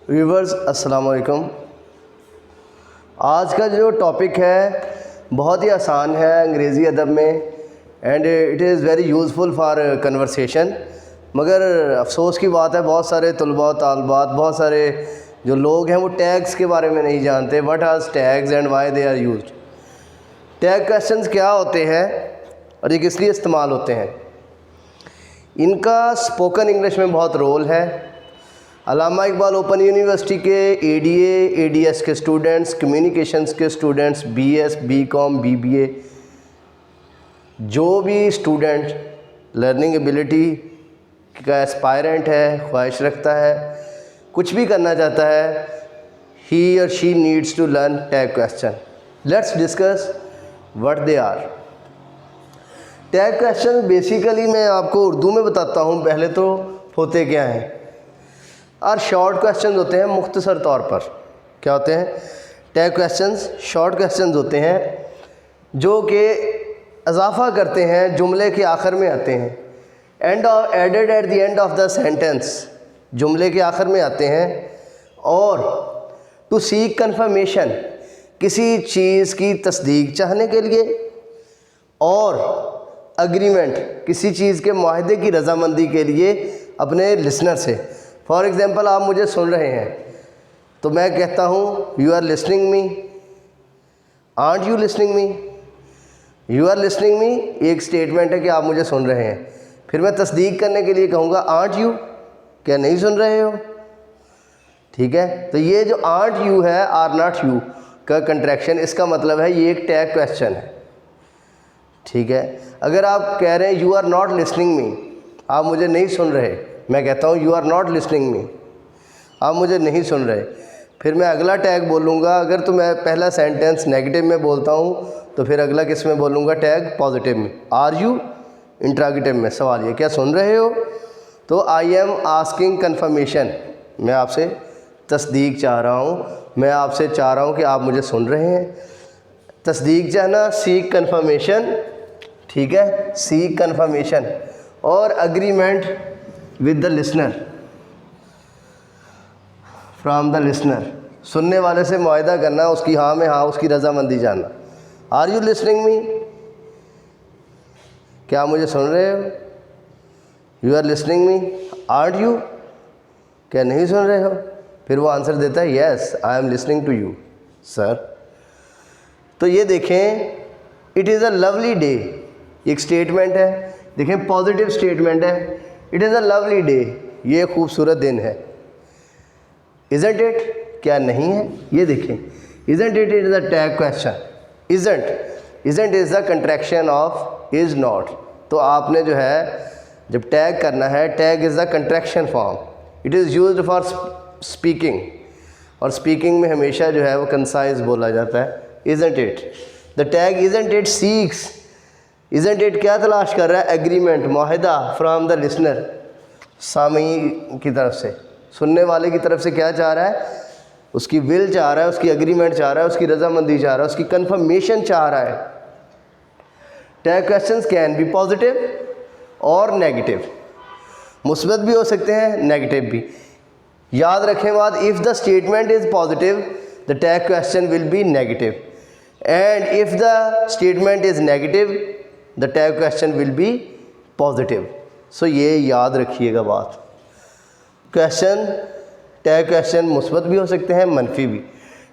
Viewers अस्सलाम वालेकुम। आज का जो टॉपिक है बहुत ही आसान है अंग्रेज़ी अदब में and it is very useful for conversation. मगर अफसोस की बात है बहुत सारे तलबा तालबात, बहुत सारे जो लोग हैं वो टैग्स के बारे में नहीं जानते। What are tags and why they are used. Tag questions क्या होते हैं और ये किस लिए इस्तेमाल होते हैं। इनका स्पोकन इंग्लिश में बहुत रोल है। अल्लामा इकबाल ओपन यूनिवर्सिटी के एडीए एडीएस के स्टूडेंट्स, कम्युनिकेशंस के स्टूडेंट्स, बीएस, बीकॉम, बीबीए, जो भी स्टूडेंट लर्निंग एबिलिटी का एस्पायरेंट है, ख्वाहिश रखता है, कुछ भी करना चाहता है, ही और she needs to learn tag question. Let's discuss what they are. Tag question basically मैं आपको उर्दू में बताता हूँ पहले तो होते क्या हैं। और शॉर्ट क्वेश्चंस होते हैं मुख्तसर तौर पर। क्या होते हैं टैग क्वेश्चंस? शॉर्ट क्वेश्चंस होते हैं जो कि इजाफा करते हैं, जुमले के आखिर में आते हैं, added at the end of the sentence, जुमले के आखिर में आते हैं। और टू सीक कंफर्मेशन, किसी चीज़ की तस्दीक चाहने के लिए, और अग्रीमेंट, किसी चीज़ के माहदे की रजामंदी के लिए अपने लिसनर से। फॉर एग्ज़ाम्पल आप मुझे सुन रहे हैं तो मैं कहता हूँ you are listening me, aren't you listening me. You are listening me एक स्टेटमेंट है कि आप मुझे सुन रहे हैं। फिर मैं तस्दीक करने के लिए कहूँगा आंट यू, क्या नहीं सुन रहे हो? ठीक है, तो ये जो आंट यू है, आर नॉट यू का कंट्रैक्शन, इसका मतलब है ये एक टैग क्वेश्चन है। ठीक है, अगर आप कह रहे हैं you are not listening me, आप मुझे नहीं सुन रहे, मैं कहता हूँ you are not listening me, आप मुझे नहीं सुन रहे। फिर मैं अगला टैग बोलूँगा। अगर तो मैं पहला सेंटेंस नेगेटिव में बोलता हूँ तो फिर अगला किस में बोलूँगा? टैग पॉजिटिव में। आर यू इंट्रागेटिव में, सवाल ये क्या सुन रहे हो? तो आई एम आस्किंग कन्फर्मेशन, मैं आपसे तस्दीक चाह रहा हूँ, मैं आपसे चाह रहा हूँ कि आप मुझे सुन रहे हैं। तस्दीक चाहना, सीक कन्फर्मेशन। ठीक है, सीक कन्फर्मेशन। और agreement with the listener, from the listener, सुनने वाले से मुआहदा करना, उसकी हाँ में हाँ, उसकी रजामंदी जानना। आर यू लिसनिंग मी, क्या आप मुझे सुन रहे हो? You are listening me, aren't you, क्या नहीं सुन रहे हो? फिर वो आंसर देता है yes I am listening to you sir. तो ये देखें, it is a lovely day, एक स्टेटमेंट है, देखें पॉजिटिव स्टेटमेंट है। It is a lovely day, ये खूबसूरत दिन है। इज़न्ट इट, क्या नहीं है? ये देखें, isn't it is a tag question. Isn't is the contraction of is not. तो आपने जो है जब टैग करना है, tag is the contraction form. It is used for speaking, और स्पीकिंग में हमेशा जो है वो कंसाइज बोला जाता है। Isn't it, the tag isn't it seeks, isn't it क्या तलाश कर रहा है? एग्रीमेंट, मुआहदा, फ्राम द लिसनर, सामी की तरफ से, सुनने वाले की तरफ से क्या चाह रहा है? उसकी विल चाह रहा है, उसकी एग्रीमेंट चाह रहा है, उसकी रजामंदी चाह रहा है, उसकी कंफर्मेशन चाह रहा है। Tag questions can be positive और नेगेटिव, मुस्बत भी हो सकते हैं, नेगेटिव भी। याद रखें बात, if the statement is positive the tag question will be negative, and if the statement is negative the tag question will be positive. So ये याद रखिएगा बात। क्वेश्चन, टैग क्वेश्चन मुस्बत भी हो सकते हैं, मनफी भी,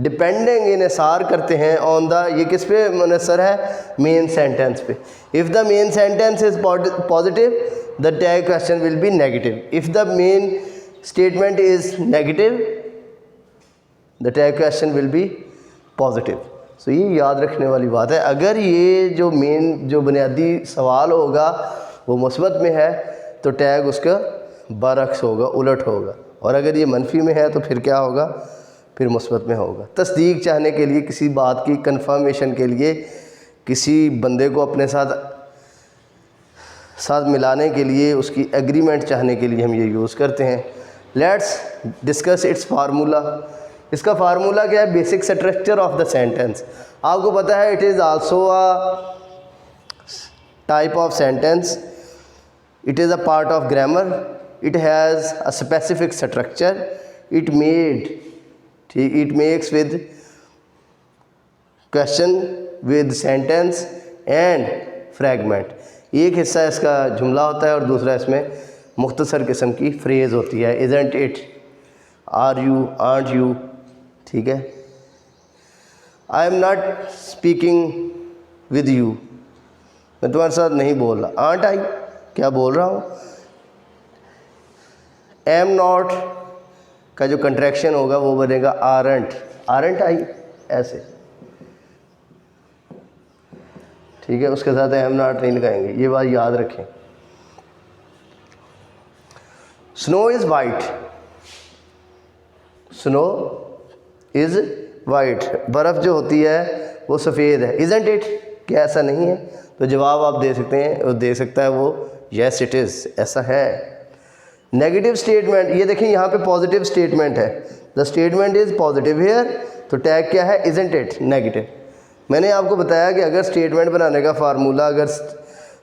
डिपेंडिंग, इन्हिसार करते हैं ऑन द, ये किस पे मुनसर है? मेन सेंटेंस पे। If the main sentence is positive the tag question will be negative. If the main statement is negative the tag question will be positive. So ये याद रखने वाली बात है। अगर ये जो मेन जो बुनियादी सवाल होगा वो मुस्बत में है तो टैग उसका बरअक्स होगा, उलट होगा। और अगर ये मनफी में है तो फिर क्या होगा? फिर मुस्बत में होगा। तस्दीक चाहने के लिए, किसी बात की कंफर्मेशन के लिए, किसी बंदे को अपने साथ मिलाने के लिए, उसकी एग्रीमेंट चाहने के लिए हम ये यूज़ करते हैं। Let's discuss its formula. इसका फार्मूला क्या है? Basic structure of the sentence. आपको पता है it is also a type of sentence, it is a part of grammar, it has a specific structure, it made, ठीक, it makes with question with sentence and fragment. एक हिस्सा इसका जुमला होता है और दूसरा इसमें मुख्तसर किस्म की फ्रेज़ होती है। Isn't it, are you, aren't you, ठीक है। I am not speaking with you, मैं तुम्हारे साथ नहीं बोल रहा। आर्ट आई, क्या बोल रहा हूँ। एम नॉट का जो कंट्रैक्शन होगा वो बनेगा आरंट, आरंट आई, ऐसे, ठीक है। उसके साथ एम नॉट नहीं लगाएंगे, ये बात याद रखें। Snow is white, snow is white, बर्फ़ जो होती है वो सफ़ेद है। इज़न्ट इट, क्या ऐसा नहीं है। तो जवाब आप दे सकते हैं, और दे सकता है वो येस इट इज़, ऐसा है। नेगेटिव स्टेटमेंट, ये देखें यहाँ पे पॉजिटिव स्टेटमेंट है, the statement is positive here, तो टैग क्या है, इज़न्ट इट, नेगेटिव। मैंने आपको बताया कि अगर स्टेटमेंट बनाने का फार्मूला, अगर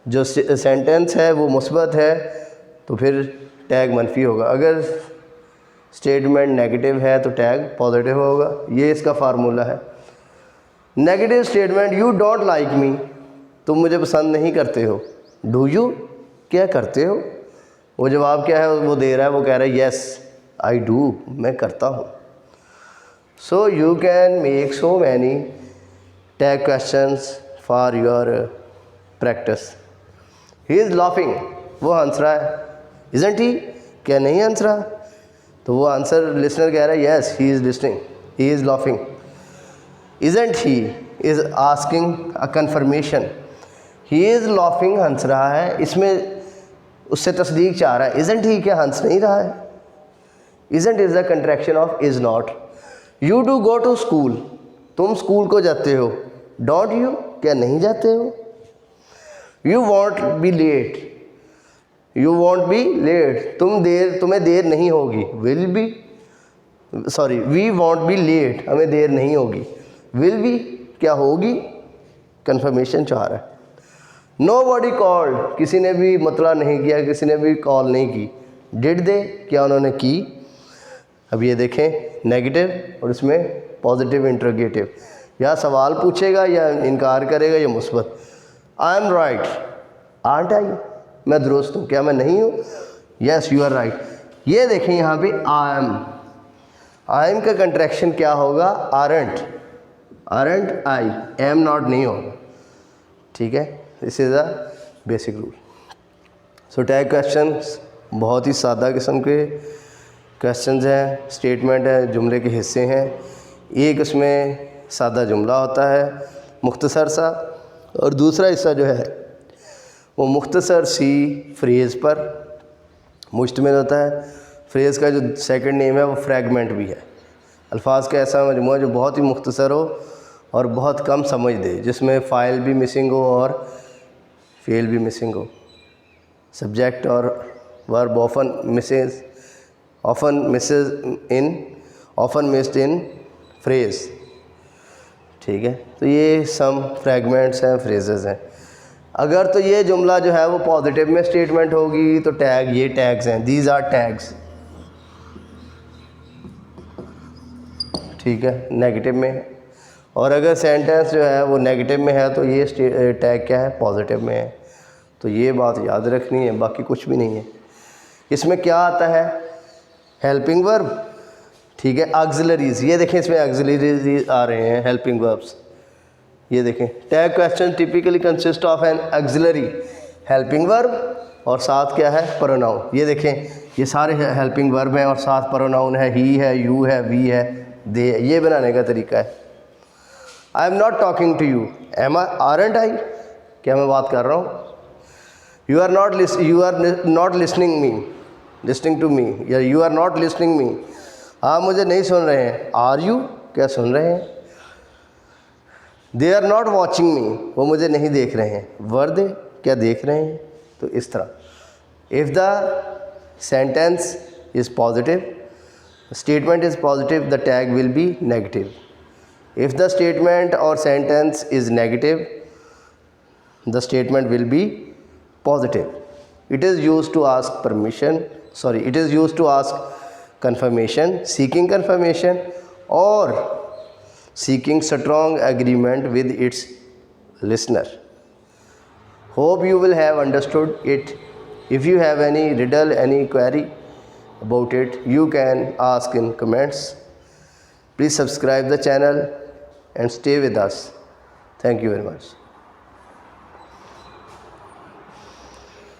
जो सेंटेंस है वो मुस्बत है तो फिर टैग मनफी होगा, अगर स्टेटमेंट नेगेटिव है तो टैग पॉजिटिव होगा। ये इसका फार्मूला है। Negative statement, you don't like me, तुम मुझे पसंद नहीं करते हो। डू यू, क्या करते हो। वो जवाब क्या है वो दे रहा है, वो कह रहा है येस आई डू, मैं करता हूँ। So you can make so many tag questions for your practice. He is laughing, वो हंस रहा है। इज़न्ट ही, क्या नहीं हंस रहा। तो वो आंसर लिसनर कह रहा है yes he is listening, he is laughing. Isn't he is asking a conformation, he is laughing हंस रहा है, इसमें उससे तस्दीक चाह रहा है। इज़न्ट ही, क्या हंस नहीं रहा है। Isn't is the contraction of is not. You do go to school, तुम स्कूल को जाते हो। डोंट यू, क्या नहीं जाते हो। You won't be late, you won't be late, तुम्हें देर नहीं होगी। Will be, sorry, we won't be late, हमें देर नहीं होगी। विल बी, क्या होगी, कंफर्मेशन चाह रहा है। नो बॉडी कॉल्ड, किसी ने भी मतला नहीं किया, किसी ने भी कॉल नहीं की। डिड दे, क्या उन्होंने की। अब ये देखें नेगेटिव और इसमें पॉजिटिव इंटरोगेटिव, या सवाल पूछेगा या इनकार करेगा या मुस्बत। I am right, aren't I, मैं दुरुस्त हूँ, क्या मैं नहीं हूँ। Yes you are right. ये देखें यहाँ पे आई एम का कंट्रैक्शन क्या होगा, aren't, aren't I, am not नहीं होगा, ठीक है। This is a basic rule. So tag questions बहुत ही सादा किस्म के क्वेश्चंस हैं, स्टेटमेंट है, जुमले के हिस्से हैं। एक इसमें सादा जुमला होता है मुख्तसर सा, और दूसरा हिस्सा जो है वो मुख्तसर सी फ्रेज़ पर मुश्तमिल होता है। फ्रेज़ का जो सेकंड नेम है वो फ्रैगमेंट भी है। अल्फाज का ऐसा मजमूआ जो बहुत ही मुख्तसर हो और बहुत कम समझ दे, जिसमें फ़ाइल भी मिसिंग हो और फेल भी मिसिंग हो। सब्जेक्ट और verb often missed in phrase, ठीक है। तो ये सम फ्रैगमेंट्स हैं, फ्रेजेस हैं। अगर तो ये जुमला जो है वो पॉजिटिव में स्टेटमेंट होगी तो टैग, ये टैग्स हैं, दीज आर टैग्स, ठीक है, नेगेटिव में है। और अगर सेंटेंस जो है वो नेगेटिव में है तो ये टैग क्या है, पॉजिटिव में है। तो ये बात याद रखनी है, बाकी कुछ भी नहीं है। इसमें क्या आता है, हेल्पिंग वर्ब, ठीक है। ऑक्सिलरीज, ये देखें इसमें ऑक्सिलरीज आ रहे हैं, हेल्पिंग वर्ब्स। ये देखें tag question typically consist of N auxiliary helping verb और साथ क्या है, प्रोनाउन। ये देखें ये सारे हेल्पिंग वर्ब हैं और साथ प्रोनाउन है, ही है, यू है, वी है, दे। ये बनाने का तरीका है। I am not talking to you, am I, aren't I, क्या मैं बात कर रहा हूँ। You are not listening to me, या you are not listening me, आप मुझे नहीं सुन रहे हैं। आर यू, क्या सुन रहे हैं। They are not watching me, वो मुझे नहीं देख रहे हैं। वर दे, क्या देख रहे हैं। तो इस तरह if the sentence is positive, statement is positive, the tag will be negative. If the statement और sentence is negative, the statement will be positive. It is used to ask confirmation, seeking confirmation, or seeking strong agreement with its listener. Hope you will have understood it. If you have any riddle, any query about it, you can ask in comments. Please subscribe the channel and stay with us. Thank you very much.